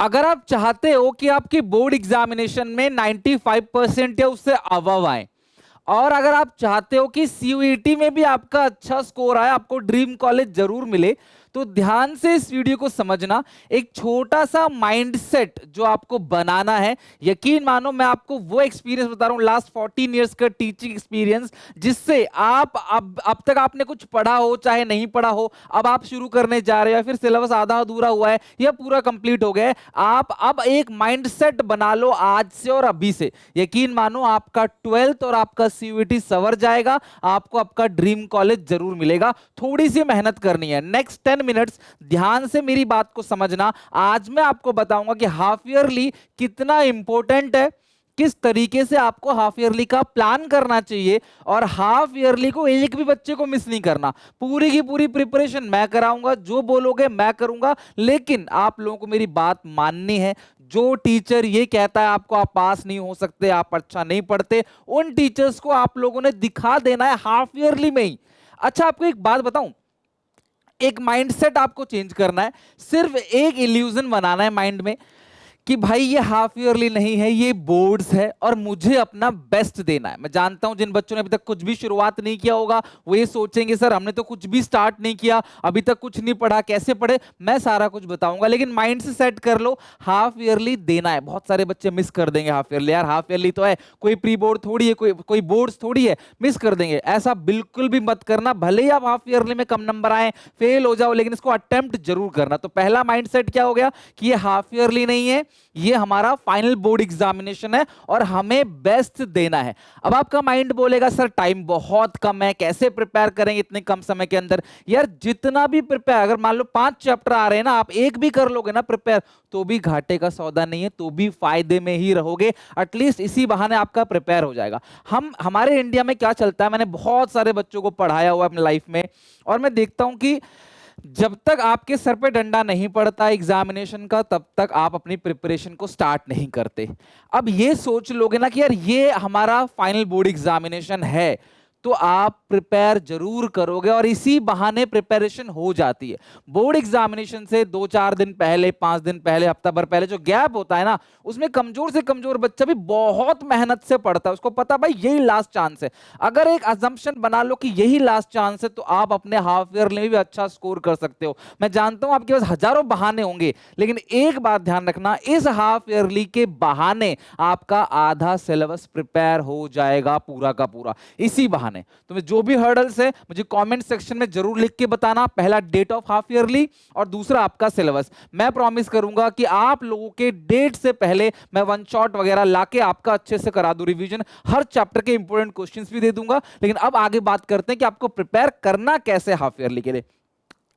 अगर आप चाहते हो कि आपकी बोर्ड एग्जामिनेशन में 95% या उससे अबव आए, और अगर आप चाहते हो कि सीयूईटी में भी आपका अच्छा स्कोर आए, आपको ड्रीम कॉलेज जरूर मिले, तो ध्यान से इस वीडियो को समझना। एक छोटा सा माइंडसेट जो आपको बनाना है, यकीन मानो मैं आपको वो एक्सपीरियंस बता रहा हूं, लास्ट 14 इयर्स का टीचिंग एक्सपीरियंस, जिससे आप अब तक आपने कुछ पढ़ा हो चाहे नहीं पढ़ा हो, अब आप शुरू करने जा रहे हो या फिर सिलेबस आधा अधूरा हुआ है या पूरा कंप्लीट हो गया है, आप अब एक माइंडसेट बना लो आज से और अभी से। यकीन मानो आपका 12th और आपका सीयूईटी सवर जाएगा, आपको आपका ड्रीम कॉलेज जरूर मिलेगा। थोड़ी सी मेहनत करनी है, नेक्स्ट 10 मिनट्स ध्यान से मेरी बात को समझना। आज मैं आपको बताऊंगा कि हाफ ईयरली कितना इंपॉर्टेंट है, किस तरीके से आपको हाफ ईयरली का प्लान करना चाहिए, और हाफ ईयरली को एक भी बच्चे को मिस नहीं करना। पूरी की पूरी प्रिपरेशन मैं कराऊंगा, जो बोलोगे मैं करूंगा, लेकिन आप लोगों को मेरी बात माननी है। जो टीचर ये कहता है आपको आप पास नहीं हो सकते, आप अच्छा नहीं पढ़ते, उन टीचर्स को आप लोगों ने दिखा देना है हाफ ईयरली में ही। अच्छा, आपको एक बात बताऊं, एक माइंडसेट आपको चेंज करना है, सिर्फ एक इल्यूजन बनाना है माइंड में कि भाई ये हाफ ईयरली नहीं है, ये बोर्ड्स है और मुझे अपना बेस्ट देना है। मैं जानता हूं जिन बच्चों ने अभी तक कुछ भी शुरुआत नहीं किया होगा वो ये सोचेंगे सर हमने तो कुछ भी स्टार्ट नहीं किया, अभी तक कुछ नहीं पढ़ा, कैसे पढ़े। मैं सारा कुछ बताऊंगा, लेकिन माइंड से सेट कर लो हाफ ईयरली देना है। बहुत सारे बच्चे मिस कर देंगे हाफ ईयरली, यार हाफ ईयरली तो है, कोई प्री बोर्ड थोड़ी है, कोई बोर्ड्स थोड़ी है, मिस कर देंगे। ऐसा बिल्कुल भी मत करना, भले ही आप हाफ ईयरली में कम नंबर आए, फेल हो जाओ, लेकिन इसको अटेम्प्ट जरूर करना। तो पहला माइंडसेट क्या हो गया कि ये हाफ ईयरली नहीं है, ये हमारा फाइनल बोर्ड एग्जामिनेशन है और हमें बेस्ट देना है। अब आपका माइंड बोलेगा सर टाइम बहुत कम है, कैसे प्रिपेयर करेंगे इतने कम समय के अंदर। यार जितना भी प्रिपेयर, अगर मान लो 5 चैप्टर आ रहे हैं ना, आप एक भी कर लोगे ना प्रिपेयर, तो भी घाटे का सौदा नहीं है, तो भी फायदे में ही रहोगे। एटलीस्ट इसी बहाने आपका प्रिपेयर हो जाएगा। हमारे इंडिया में क्या चलता है, मैंने बहुत सारे बच्चों को पढ़ाया हुआ अपनी लाइफ में, और मैं देखता हूं कि जब तक आपके सर पे डंडा नहीं पड़ता एग्जामिनेशन का, तब तक आप अपनी प्रिपरेशन को स्टार्ट नहीं करते। अब ये सोच लोगे ना कि यार ये हमारा फाइनल बोर्ड एग्जामिनेशन है, तो आप प्रिपेयर जरूर करोगे और इसी बहाने प्रिपरेशन हो जाती है। बोर्ड एग्जामिनेशन से 2-4 दिन पहले, 5 दिन पहले, हफ्ता भर पहले जो गैप होता है ना, उसमें कमजोर से कमजोर बच्चा भी बहुत मेहनत से पढ़ता है, उसको पता भाई यही लास्ट चांस है। अगर एक अजम्पशन बना लो कि यही लास्ट चांस है, तो आप अपने हाफ ईयर में भी अच्छा स्कोर कर सकते हो। मैं जानता हूं आपके पास हजारों बहाने होंगे, लेकिन एक बात ध्यान रखना, इस हाफ ईयरली के बहाने आपका आधा सिलेबस प्रिपेयर हो जाएगा पूरा का पूरा, इसी बहाने। तुम्हें जो भी हर्डल्स है मुझे कमेंट सेक्शन में जरूर लिख के बताना। पहला डेट ऑफ हाफ ईयरली और दूसरा आपका सिलेबस। मैं प्रॉमिस करूंगा कि आप लोगों के डेट से पहले मैं वन शॉट वगैरह लाके आपका अच्छे से करा दूं रिवीजन, हर चैप्टर के इंपॉर्टेंट क्वेश्चंस भी दे दूंगा। लेकिन अब आगे बात करते हैं कि आपको प्रिपेयर करना कैसे हाफ ईयरली के लिए।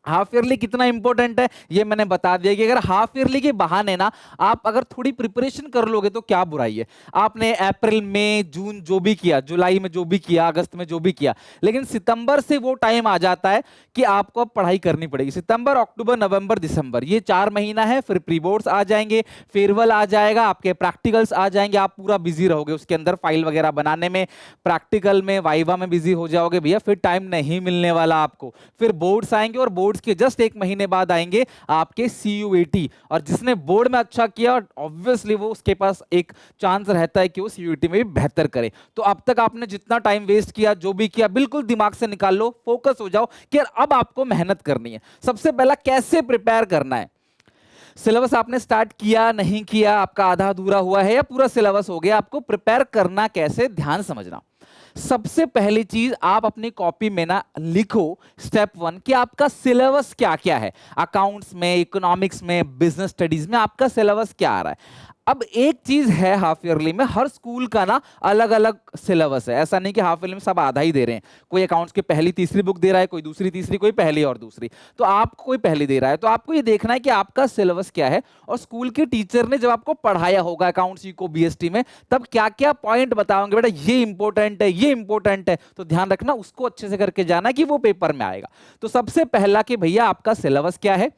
हाफ ईयरली कितना इंपॉर्टेंट है ये मैंने बता दिया कि अगर हाफ ईयरली के बहाने ना आप अगर थोड़ी प्रिपरेशन कर लोगे तो क्या बुराई है। आपने अप्रैल मई जून जो भी किया, जुलाई में जो भी किया, अगस्त में जो भी किया, लेकिन सितंबर से वो टाइम आ जाता है कि आपको अब पढ़ाई करनी पड़ेगी। सितंबर, अक्टूबर, नवंबर, दिसंबर, ये 4 महीना है, फिर प्री बोर्ड्स आ जाएंगे, फेयरवेल आ जाएगा, आपके प्रैक्टिकल्स आ जाएंगे, आप पूरा बिजी रहोगे उसके अंदर, फाइल वगैरह बनाने में, प्रैक्टिकल में, वाइवा में बिजी हो जाओगे भैया, फिर टाइम नहीं मिलने वाला आपको। फिर बोर्ड्स आएंगे और बोर्ड्स के जस्ट 1 महीने बाद आएंगे आपके सीयूईटी, और जिसने बोर्ड में अच्छा किया ऑब्वियसली वो उसके पास एक चांस रहता है कि वो सीयूईटी में भी बेहतर करे। तो अब तक आपने जितना टाइम वेस्ट किया, जो भी किया, बिल्कुल दिमाग से निकाल लो, फोकस हो जाओ कि यार अब आपको मेहनत करनी है। सबसे पहला कैसे प्रिपेयर करना है। सिलेबस आपने स्टार्ट किया नहीं किया, आपका आधा अधूरा हुआ है या पूरा सिलेबस हो गया, आपको प्रिपेयर करना कैसे, ध्यान समझना। सबसे पहली चीज आप अपनी कॉपी में ना लिखो स्टेप 1 कि आपका सिलेबस क्या क्या है। अकाउंट्स में, इकोनॉमिक्स में, बिजनेस स्टडीज में आपका सिलेबस क्या आ रहा है। अब एक चीज है हाफ ईयरली में, हर स्कूल का ना अलग अलग सिलेबस है। ऐसा नहीं कि हाफ ईयरली में सब आधा ही दे रहे हैं। कोई अकाउंट्स की पहली तीसरी बुक दे रहा है, कोई दूसरी तीसरी, कोई पहली और दूसरी, तो आपको कोई पहली दे रहा है। तो आपको ये देखना है कि आपका सिलेबस क्या है, और स्कूल के टीचर ने जब आपको पढ़ाया होगा अकाउंट्स को बीएसटी में, तब क्या क्या पॉइंट बताओगे, बेटा ये इंपॉर्टेंट है, ये इंपॉर्टेंट है, तो ध्यान रखना उसको अच्छे से करके जाना कि वो पेपर में आएगा। तो सबसे पहला कि भैया आपका सिलेबस क्या है,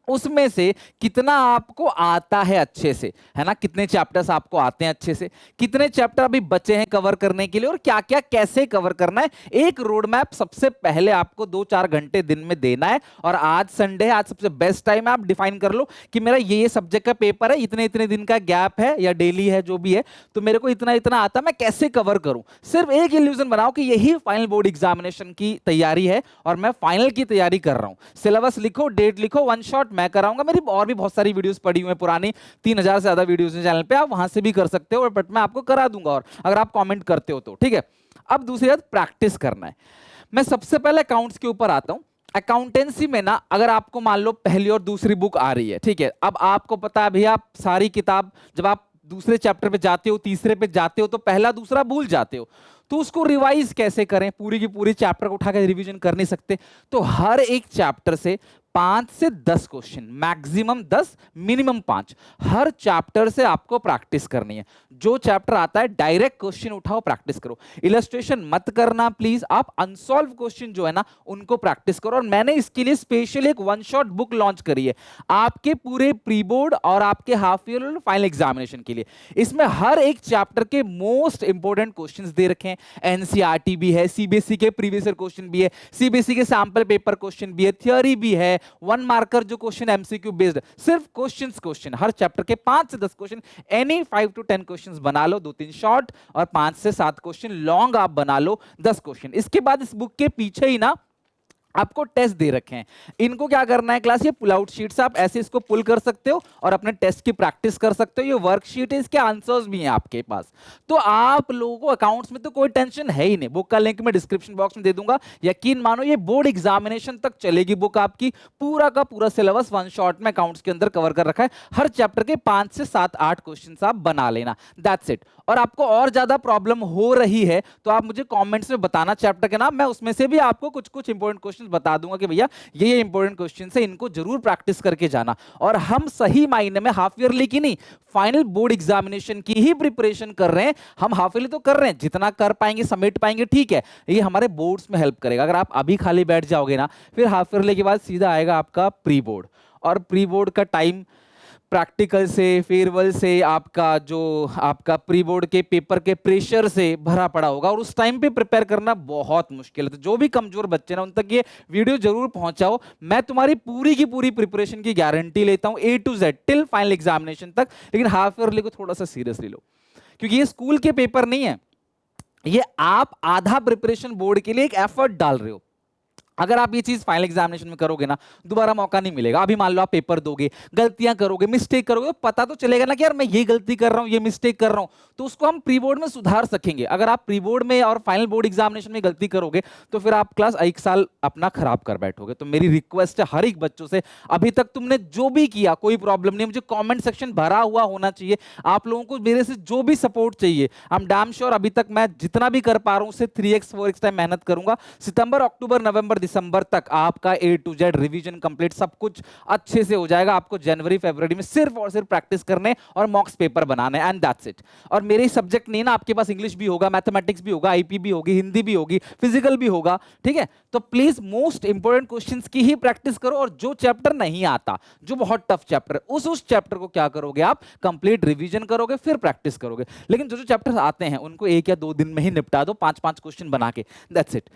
उसमें से कितना आपको आता है अच्छे से, है ना, कितने चैप्टर्स आपको आते हैं अच्छे से, कितने चैप्टर अभी बचे हैं कवर करने के लिए, और क्या क्या कैसे कवर करना है। एक रोड मैप सबसे पहले आपको 2-4 घंटे दिन में देना है। और आज संडे है, आज सबसे बेस्ट टाइम है, आप डिफाइन कर लो कि मेरा ये सब्जेक्ट का पेपर है, इतने इतने दिन का गैप है या डेली है जो भी है, तो मेरे को इतना इतना आता, मैं कैसे कवर करूं। सिर्फ एक इल्यूजन बनाओ कि यही फाइनल बोर्ड एग्जामिनेशन की तैयारी है और मैं फाइनल की तैयारी कर रहा हूं। सिलेबस लिखो, डेट लिखो, वन शॉट मैं कराऊंगा। मेरी और भी बहुत सारी वीडियोस पड़ी हुई हैं पुरानी, 3000 से ज्यादा वीडियोस हैं चैनल पे, आप वहां से भी कर सकते हो, बट मैं आपको करा दूंगा और अगर आप कमेंट करते हो तो ठीक है। अब दूसरी बात, प्रैक्टिस करना है। मैं सबसे पहले अकाउंट्स के ऊपर आता हूं। अकाउंटेंसी में ना, अगर आपको मान लो पहली और दूसरी बुक आ रही है, ठीक है, अब आपको पता है भैया, आप सारी किताब जब आप दूसरे चैप्टर पे जाते हो, तीसरे पे जाते हो, तो पहला दूसरा भूल जाते हो, तो उसको रिवाइज कैसे करें। पूरी की पूरी चैप्टर को उठा के रिवीजन कर नहीं सकते, तो हर एक चैप्टर से 5 से 10 क्वेश्चन, मैक्सिमम 10, मिनिमम 5, हर चैप्टर से आपको प्रैक्टिस करनी है। जो चैप्टर आता है डायरेक्ट क्वेश्चन उठाओ, प्रैक्टिस करो, इलस्ट्रेशन मत करना प्लीज। आप अनसॉल्व क्वेश्चन जो है ना उनको प्रैक्टिस करो। और मैंने इसके लिए स्पेशल एक वन शॉट बुक लॉन्च करी है आपके पूरे प्री बोर्ड और आपके हाफ ईयर और फाइनल एग्जामिनेशन के लिए। इसमें हर एक चैप्टर के मोस्ट इंपोर्टेंट क्वेश्चंस दे रखे हैं। एनसीईआरटी भी है, सीबीएसई के प्रीवियस ईयर क्वेश्चन भी है, सीबीएसई के सैंपल पेपर क्वेश्चन भी है, थ्योरी भी है, वन मार्कर जो क्वेश्चन एमसीक्यू बेस्ड, सिर्फ क्वेश्चन हर चैप्टर के 5 से 10 क्वेश्चन, एनी 5 to 10 क्वेश्चंस बना लो, 2-3 शॉर्ट और 5 से 7 क्वेश्चन लॉन्ग आप बना लो, 10 क्वेश्चन। इसके बाद इस बुक के पीछे ही ना आपको टेस्ट दे रखे हैं। इनको क्या करना है क्लास, ये पुल आउट शीट्स आप ऐसे इसको पुल कर सकते हो और अपने टेस्ट की प्रैक्टिस कर सकते हो। ये वर्कशीट है, इसके आंसर्स भी हैं आपके पास। तो आप लोगों को अकाउंट्स में तो कोई टेंशन है ही नहीं। बुक का लिंक मैं डिस्क्रिप्शन बॉक्स में दे दूंगा। यकीन मानो ये बोर्ड एग्जामिनेशन तक चलेगी बुक आपकी। पूरा का पूरा सिलेबस वन शॉट में अकाउंट्स के अंदर कवर कर रखा है। हर चैप्टर के 5 से 7-8 क्वेश्चन आप बना लेना, दैट्स इट। और आपको और ज्यादा प्रॉब्लम हो रही है तो आप मुझे कॉमेंट्स में बताना चैप्टर के नाम, मैं उसमें से भी आपको कुछ कुछ इंपॉर्टेंट क्वेश्चन बता दूंगा कि भैया ये इंपॉर्टेंट क्वेश्चन है, इनको जरूर प्रैक्टिस करके जाना। और हम सही मायने में हाफ ईयरली की नहीं, फाइनल बोर्ड एग्जामिनेशन की ही प्रिपरेशन कर रहे हैं। हम हाफ ईयरली तो कर रहे हैं, जितना कर पाएंगे समेट पाएंगे ठीक है, ये हमारे बोर्ड्स में हेल्प करेगा। अगर आप अभी खाली बैठ जाओगे ना, फिर हाफ ईयरली के बाद सीधा आएगा आपका प्री बोर्ड, और प्री बोर्ड का टाइम प्रैक्टिकल से, फेयरवेल से, आपका प्री बोर्ड के पेपर के प्रेशर से भरा पड़ा होगा, और उस टाइम पे प्रिपेयर करना बहुत मुश्किल है। तो जो भी कमजोर बच्चे ना, उन तक ये वीडियो जरूर पहुंचाओ। मैं तुम्हारी पूरी की पूरी प्रिपरेशन की गारंटी लेता हूं, A to Z till final examination तक। लेकिन हाफ ईयरली को थोड़ा सा सीरियसली लो, क्योंकि ये स्कूल के पेपर नहीं है, ये आप आधा प्रिपरेशन बोर्ड के लिए एक एफर्ट डाल रहे हो। अगर आप ये चीज फाइनल एग्जामिनेशन में करोगे ना, दोबारा मौका नहीं मिलेगा। अभी मान लो आप पेपर दोगे, गलतियां करोगे, मिस्टेक करोगे, पता तो चलेगा ना कि यार मैं ये गलती कर रहा हूं, ये मिस्टेक कर रहा हूं, तो उसको हम प्री बोर्ड में सुधार सकेंगे। अगर आप प्री बोर्ड में और फाइनल बोर्ड एग्जामिनेशन में गलती करोगे तो फिर आप क्लास 1 साल अपना खराब कर बैठोगे। तो मेरी रिक्वेस्ट है हर एक बच्चों से, अभी तक तुमने जो भी किया कोई प्रॉब्लम नहीं, मुझे कॉमेंट सेक्शन भरा हुआ होना चाहिए। आप लोगों को मेरे से जो भी सपोर्ट चाहिए, आई एम डैम श्योर अभी तक मैं जितना भी कर पा रहा हूं उससे 3x 4x टाइम मेहनत करूंगा। सितंबर, अक्टूबर, नवंबर, दिसंबर तक आपका A to Z revision complete, सब कुछ अच्छे से हो जाएगा। आपको जनवरी फरवरी में सिर्फ और सिर्फ प्रैक्टिस करने और मॉक्स पेपर बनाने, एंड दैट्स इट। और मेरे सब्जेक्ट नहीं ना, आपके पास इंग्लिश भी होगा, मैथमेटिक्स भी होगा, आईपी भी होगी, हिंदी भी होगी, फिजिकल भी होगा, ठीक है। तो प्लीज मोस्ट इंपोर्टेंट क्वेश्चंस की ही प्रैक्टिस करो, और जो चैप्टर नहीं आता, जो बहुत टफ चैप्टर है, उस चैप्टर को क्या करोगे आप, कंप्लीट रिवीजन करोगे, फिर प्रैक्टिस करोगे। लेकिन जो चैप्टर्स आते हैं उनको 1 या 2 दिन में ही निपटा दो, 5-5 क्वेश्चन बना के, दैट्स इट।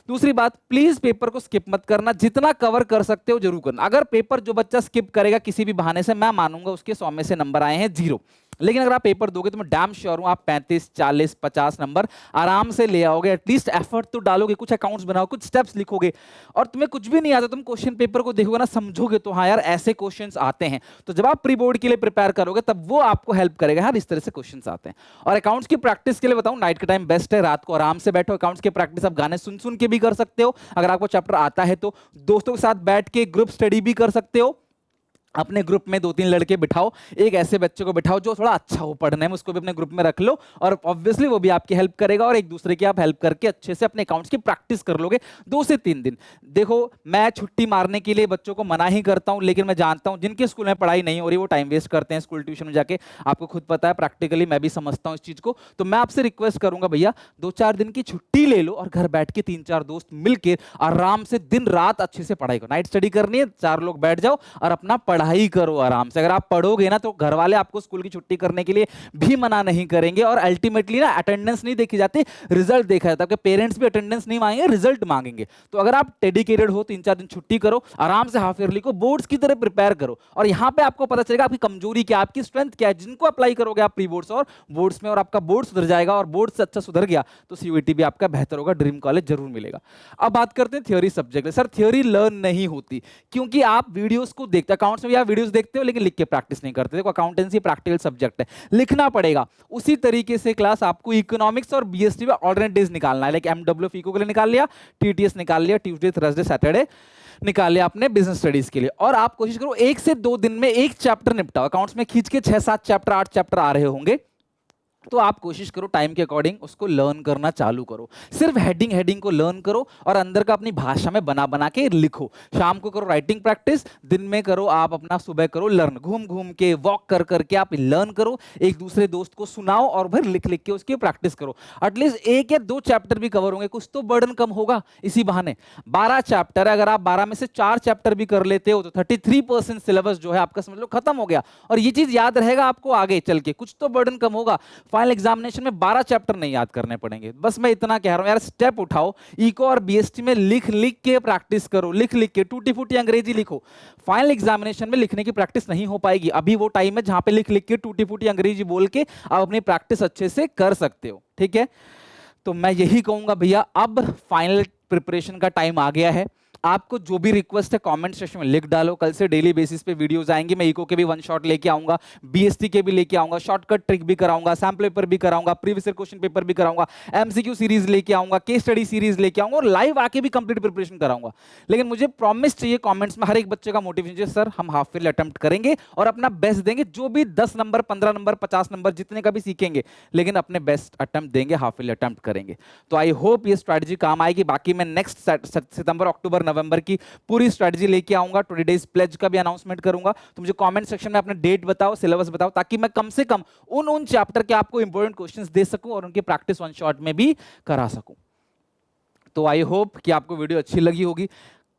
दूसरी बात, प्लीज पेपर को स्किप मत करना, जितना कवर कर सकते हो जरूर करना। अगर पेपर जो बच्चा स्किप करेगा किसी भी बहाने से, मैं मानूंगा उसके 100 में से नंबर आए हैं 0। लेकिन अगर आप पेपर दोगे तो मैं डैम श्योर हूं आप 35, 40, 50 नंबर आराम से ले आओगे। एटलीस्ट एफर्ट तो डालोगे, कुछ अकाउंट्स बनाओ, कुछ स्टेप्स लिखोगे। और तुम्हें कुछ भी नहीं आता, तुम क्वेश्चन पेपर को देखोगे ना, समझोगे तो हाँ यार ऐसे क्वेश्चंस आते हैं। तो जब आप प्री बोर्ड के लिए प्रिपेयर करोगे तब वो आपको हेल्प करेगा, हाँ इस तरह से क्वेश्चंस आते हैं। और अकाउंट्स की प्रैक्टिस के लिए बताऊं, नाइट के टाइम बेस्ट है, रात को आराम से बैठो। अकाउंट्स की प्रैक्टिस आप गाने सुन सुन के भी कर सकते हो, अगर आपको चैप्टर आता है तो दोस्तों के साथ बैठ के ग्रुप स्टडी भी कर सकते हो। अपने ग्रुप में 2-3 लड़के बिठाओ, एक ऐसे बच्चे को बिठाओ जो थोड़ा अच्छा हो पढ़ने में, उसको भी अपने ग्रुप में रख लो, और ऑब्वियसली वो भी आपकी हेल्प करेगा, और एक दूसरे की आप हेल्प करके अच्छे से अपने अकाउंट्स की प्रैक्टिस कर लोगे 2 से 3 दिन। देखो, मैं छुट्टी मारने के लिए बच्चों को मना ही करता हूं, लेकिन मैं जानता हूं जिनके स्कूल में पढ़ाई नहीं हो रही वो टाइम वेस्ट करते हैं स्कूल ट्यूशन में जाके। आपको खुद पता है, प्रैक्टिकली मैं भी समझता हूं इस चीज को। तो मैं आपसे रिक्वेस्ट करूंगा भैया, 2-4 दिन की छुट्टी ले लो और घर बैठ के 3-4 दोस्त मिलकर आराम से दिन रात अच्छे से पढ़ाई करो। नाइट स्टडी करनी है, 4 लोग बैठ जाओ और अपना पढ़ाई करो आराम से। अगर आप पढ़ोगे ना तो घर वाले आपको स्कूल की छुट्टी करने के लिए भी मना नहीं करेंगे, और अल्टीमेटली ना अटेंडेंस नहीं देखी जाती, रिजल्ट देखा जाता है। आपके पेरेंट्स भी अटेंडेंस नहीं मांगेंगे, रिजल्ट मांगेंगे। तो अगर आप डेडिकेटेड हो, 3-4 दिन छुट्टी करो, आराम से हाफ ईयरली को बोर्ड्स की तरह प्रिपेयर करो, और यहां पे आपको पता चलेगा आपकी कमजोरी क्या, आपकी स्ट्रेंथ क्या है, जिनको अप्लाई करोगे आप प्री बोर्ड्स और बोर्ड्स में, और आपका बोर्ड सुधर जाएगा, और बोर्ड से अच्छा सुधर गया तो सीयूईटी भी आपका बेहतर होगा, ड्रीम कॉलेज जरूर मिलेगा। अब बात करते हैं theory subject. Sir theory learn नहीं होती क्योंकि आप वीडियोस को देखते, अकाउंट्स में भी आप वीडियोस देखते हो लेकिन लिख के प्रैक्टिस नहीं करते। देखो, अकाउंटेंसी प्रैक्टिकल सब्जेक्ट है, लिखना पड़ेगा। उसी तरीके से क्लास आपको इकोनॉमिक्स और बीएसटी में ऑल्टरनेट डेज निकालना है, लाइक एमडब्ल्यू फीको के लिए निकाल लिया, टीटीएस निकाल लिया, ट्यूसडे थर्सडे सैटरडे निकाल लिया आपने बिजनेस स्टडीज के लिए। और आप कोशिश करो 1 से 2 दिन में एक चैप्टर निपटाओ। अकाउंट्स में खींच के 6-7 चैप्टर 8 चैप्टर आ रहे होंगे, तो आप कोशिश करो टाइम के अकॉर्डिंग उसको लर्न करना चालू करो। सिर्फ हेडिंग को लर्न करो और अंदर का अपनी भाषा में बना बना के लिखो। शाम को करो राइटिंग प्रैक्टिस, दिन में करो आप अपना, सुबह करो लर्न, घूम घूम के वॉक कर करके आप लर्न करो, एक दूसरे दोस्त को सुनाओ और फिर लिख लिख के उसकी प्रैक्टिस करो। एटलीस्ट 1 या 2 चैप्टर भी कवर होंगे, कुछ तो बर्डन कम होगा इसी बहाने। 12 चैप्टर है, अगर आप 12 में से 4 चैप्टर भी कर लेते हो तो 33% सिलेबस जो है आपका समझ लो खत्म हो गया, और ये चीज याद रहेगा आपको आगे चल के, कुछ तो बर्डन कम होगा। फाइनल एग्जामिनेशन में 12 चैप्टर नहीं याद करने पड़ेंगे। बस मैं इतना कह रहा हूं यार, स्टेप उठाओ, इको और बीएसटी में लिख लिख के प्रैक्टिस करो, लिख लिख के टूटी फूटी अंग्रेजी लिखो। फाइनल एग्जामिनेशन में लिखने की प्रैक्टिस नहीं हो पाएगी, अभी वो टाइम है जहां पे लिख लिख के टूटी फूटी अंग्रेजी बोल के आप अपनी प्रैक्टिस अच्छे से कर सकते हो, ठीक है। तो मैं यही कहूंगा भैया, अब फाइनल प्रिपरेशन का टाइम आ गया है। आपको जो भी रिक्वेस्ट है कमेंट सेक्शन में लिख डालो। कल से डेली बेसिस पे वीडियोस आएंगे, मैं इको के भी 1 शॉट लेके आऊंगा, बीएसटी के भी लेके आऊंगा, शॉर्टकट ट्रिक भी कराऊंगा, सैम्पल पेपर भी कराऊंगा, प्रीवियस ईयर क्वेश्चन पेपर भी कराऊंगा, एमसीक्यू सीरीज लेके आऊंगा, केस स्टडी सीरीज लेके आऊंगा, और लाइव आके भी कंप्लीट प्रिपरेशन कराऊंगा। लेकिन मुझे प्रॉमिस चाहिए कॉमेंट्स में, हर एक बच्चे का मोटिवेशन चाहिए, सर हम हाफ ईयरली अटेम्प्ट करेंगे और अपना बेस्ट देंगे, जो भी 10 नंबर 15 नंबर 50 नंबर जितने का भी सीखेंगे, लेकिन अपने बेस्ट अटेम्प्ट देंगे, हाफ ईयरली अटेम्प्ट करेंगे। तो आई होप ये स्ट्रैटेजी काम आएगी। बाकी मैं नेक्स्ट सितंबर अक्टूबर नवंबर की पूरी स्ट्रेटजी लेके आऊंगा, 20 डेज प्लेज का भी अनाउंसमेंट करूंगा। तो मुझे कमेंट सेक्शन में अपना डेट बताओ, सिलेबस बताओ, ताकि मैं कम से कम उन चैप्टर के आपको इंपॉर्टेंट क्वेश्चंस दे सकूं और उनकी प्रैक्टिस 1 शॉट में भी करा सकूं। तो आई होप कि आपको वीडियो अच्छी लगी होगी।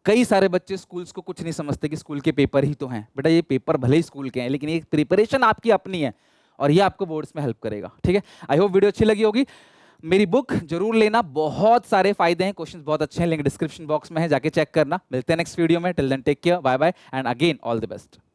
कई सारे बच्चे स्कूल्स को कुछ नहीं समझते कि स्कूल के पेपर ही तो हैं। बेटा ये पेपर भले ही स्कूल के हैं, लेकिन ये प्रिपरेशन आपकी अपनी है और ये आपको बोर्ड्स में हेल्प करेगा, ठीक है। आई होप वीडियो अच्छी लगी होगी। मेरी बुक जरूर लेना, बहुत सारे फायदे हैं, क्वेश्चंस बहुत अच्छे हैं, लिंक डिस्क्रिप्शन बॉक्स में है, जाके चेक करना। मिलते हैं नेक्स्ट वीडियो में, till then take care, bye bye and again all the best.